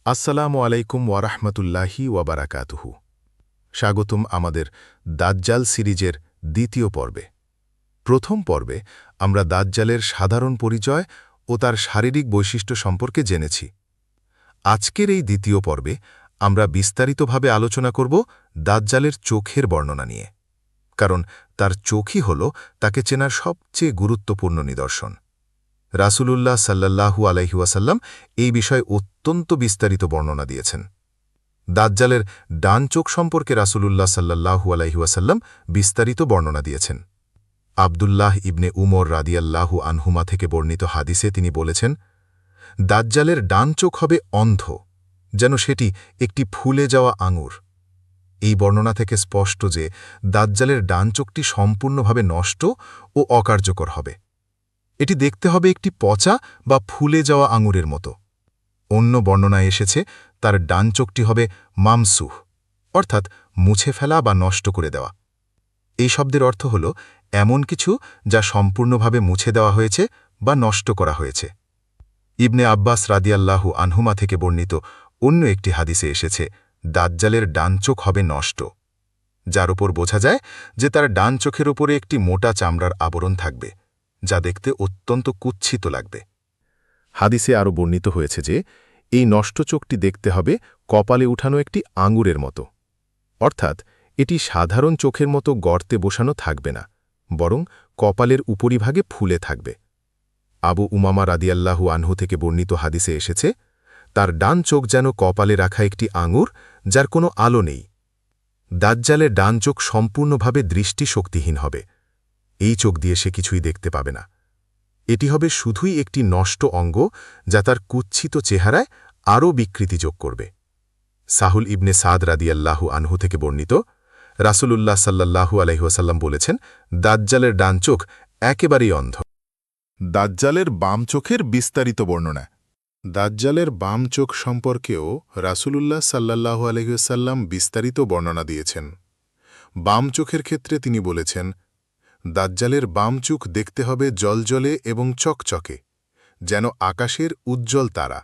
আসসালামু আলাইকুম ওয়ারাহমাতুল্লাহি ওয়াবারাকাতুহু। স্বাগতম আমাদের দাজ্জাল সিরিজের দ্বিতীয় পর্বে। প্রথম পর্বে আমরা দাজ্জালের সাধারণ পরিচয় ও তার শারীরিক বৈশিষ্ট্য সম্পর্কে জেনেছি। আজকের এই দ্বিতীয় পর্বে আমরা বিস্তারিতভাবে আলোচনা করব দাজ্জালের চোখের বর্ণনা নিয়ে, কারণ তার চোখই হল তাকে চেনার সবচেয়ে গুরুত্বপূর্ণ নিদর্শন। রাসূলুল্লাহ সাল্লাল্লাহু আলাইহি ওয়াসাল্লাম এই বিষয়ে অত্যন্ত বিস্তারিত বর্ণনা দিয়েছেন। দাজ্জালের ডান চোখ সম্পর্কে রাসূলুল্লাহ সাল্লাল্লাহু আলাইহি ওয়াসাল্লাম বিস্তারিত বর্ণনা দিয়েছেন। আব্দুল্লাহ ইবনে উমর রাদিয়াল্লাহু আনহুমা থেকে বর্ণিত হাদিসে তিনি বলেছেন, দাজ্জালের ডান চোখ হবে অন্ধ, যেন সেটি একটি ফুলে যাওয়া আঙুর। এই বর্ণনা থেকে স্পষ্ট যে দাজ্জালের ডান চোখটি সম্পূর্ণভাবে নষ্ট ও অকার্যকর হবে। এটি দেখতে হবে একটি পচা বা ফুলে যাওয়া আঙুরের মতো। অন্য বর্ণনায় এসেছে তার ডান চোখটি হবে মামসুহ, অর্থাৎ মুছে ফেলা বা নষ্ট করে দেওয়া। এই শব্দের অর্থ হল এমন কিছু যা সম্পূর্ণভাবে মুছে দেওয়া হয়েছে বা নষ্ট করা হয়েছে। ইবনে আব্বাস রাদিয়াল্লাহু আনহুমা থেকে বর্ণিত অন্য একটি হাদিসে এসেছে দাজ্জালের ডান চোখ হবে নষ্ট, যার উপর বোঝা যায় যে তার ডান চোখের উপরে একটি মোটা চামড়ার আবরণ থাকবে, যা দেখতে অত্যন্ত কুৎসিত লাগবে। হাদিসে আরও বর্ণিত হয়েছে যে এই নষ্ট চোখটি দেখতে হবে কপালে উঠানো একটি আঙুরের মতো, অর্থাৎ এটি সাধারণ চোখের মতো গর্তে বসানো থাকবে না, বরং কপালের উপরিভাগে ফুলে থাকবে। আবু উমামা রাদিয়াল্লাহু আনহু থেকে বর্ণিত হাদিসে এসেছে তার ডান চোখ যেন কপালে রাখা একটি আঙুর যার কোনো আলো নেই। দাজ্জালের ডান চোখ সম্পূর্ণভাবে দৃষ্টিশক্তিহীন হবে। এই চোখ দিয়ে সে কিছুই দেখতে পাবে না। এটি হবে শুধুই একটি নষ্ট অঙ্গ যা তার কুৎসিত চেহারায় আরও বিকৃতি যোগ করবে। সাহুল ইবনে সাদ রাদিয়াল্লাহু আনহু থেকে বর্ণিত রাসূলুল্লাহ সাল্লাল্লাহু আলাইহি ওয়াসাল্লাম বলেছেন, দাজ্জালের ডান চোখ একেবারেই অন্ধ। দাজ্জালের বাম চোখের বিস্তারিত বর্ণনা। দাজ্জালের বাম চোখ সম্পর্কেও রাসূলুল্লাহ সাল্লাল্লাহু আলাইহি ওয়াসাল্লাম বিস্তারিত বর্ণনা দিয়েছেন। বাম চোখের ক্ষেত্রে তিনি বলেছেন, দাজ্জালের বাম চোখ দেখতে হবে জলজলে এবং চকচকে, যেন আকাশের উজ্জ্বল তারা।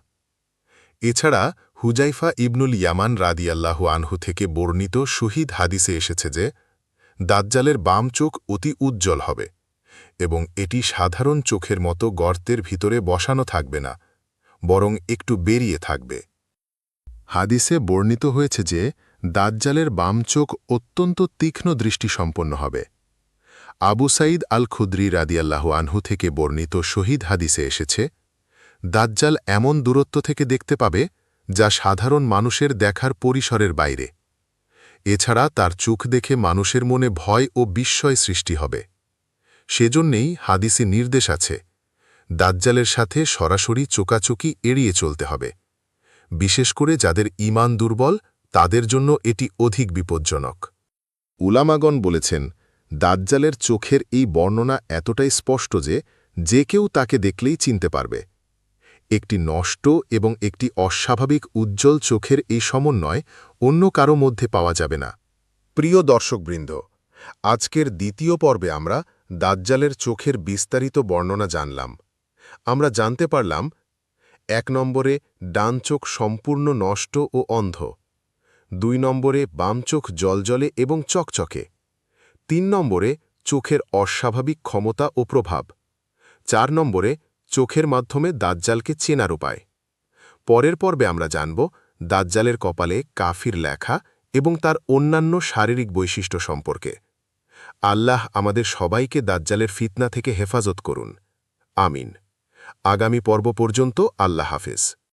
এছাড়া হুজাইফা ইবনুল ইয়ামান রাদিয়াল্লাহু আনহু থেকে বর্ণিত শহীদ হাদিসে এসেছে যে দাজ্জালের বাম চোখ অতি উজ্জ্বল হবে এবং এটি সাধারণ চোখের মতো গর্তের ভিতরে বসানো থাকবে না, বরং একটু বেরিয়ে থাকবে। হাদিসে বর্ণিত হয়েছে যে দাজ্জালের বাম চোখ অত্যন্ত তীক্ষ্ণ দৃষ্টিসম্পন্ন হবে। আবু সাঈদ আল খুদরি রাদিয়াল্লাহু আনহু থেকে বর্ণিত শহীদ হাদিসে এসেছে, দাজ্জাল এমন দূরত্ব থেকে দেখতে পাবে যা সাধারণ মানুষের দেখার পরিসরের বাইরে। এছাড়া তার চোখ দেখে মানুষের মনে ভয় ও বিস্ময় সৃষ্টি হবে। সেজন্যেই হাদিসে নির্দেশ আছে দাজ্জালের সাথে সরাসরি চোকাচুকি এড়িয়ে চলতে হবে। বিশেষ করে যাদের ঈমান দুর্বল তাদের জন্য এটি অধিক বিপজ্জনক। উলামাগণ বলেছেন, দাজ্জালের চোখের এই বর্ণনা এতটাই স্পষ্ট যে যে কেউ তাকে দেখলেই চিনতে পারবে। একটি নষ্ট এবং একটি অস্বাভাবিক উজ্জ্বল চোখের এই সমন্বয় অন্য কারো মধ্যে পাওয়া যাবে না। প্রিয় দর্শকবৃন্দ, আজকের দ্বিতীয় পর্বে আমরা দাজ্জালের চোখের বিস্তারিত বর্ণনা জানলাম। আমরা জানতে পারলাম ১ নম্বরে ডান চোখ সম্পূর্ণ নষ্ট ও অন্ধ, ২ নম্বরে বাম চোখ জলজলে এবং চকচকে, ৩ নম্বরে চোখের অস্বাভাবিক ক্ষমতা ও প্রভাব, ৪ নম্বরে চোখের মাধ্যমে দাজ্জালকে চেনার উপায়। পরের পর্বে আমরা জানব দাজ্জালের কপালে কাফির লেখা এবং তার অন্যান্য শারীরিক বৈশিষ্ট্য সম্পর্কে। আল্লাহ আমাদের সবাইকে দাজ্জালের ফিতনা থেকে হেফাজত করুন। আমিন। আগামী পর্ব পর্যন্ত আল্লাহ হাফেজ।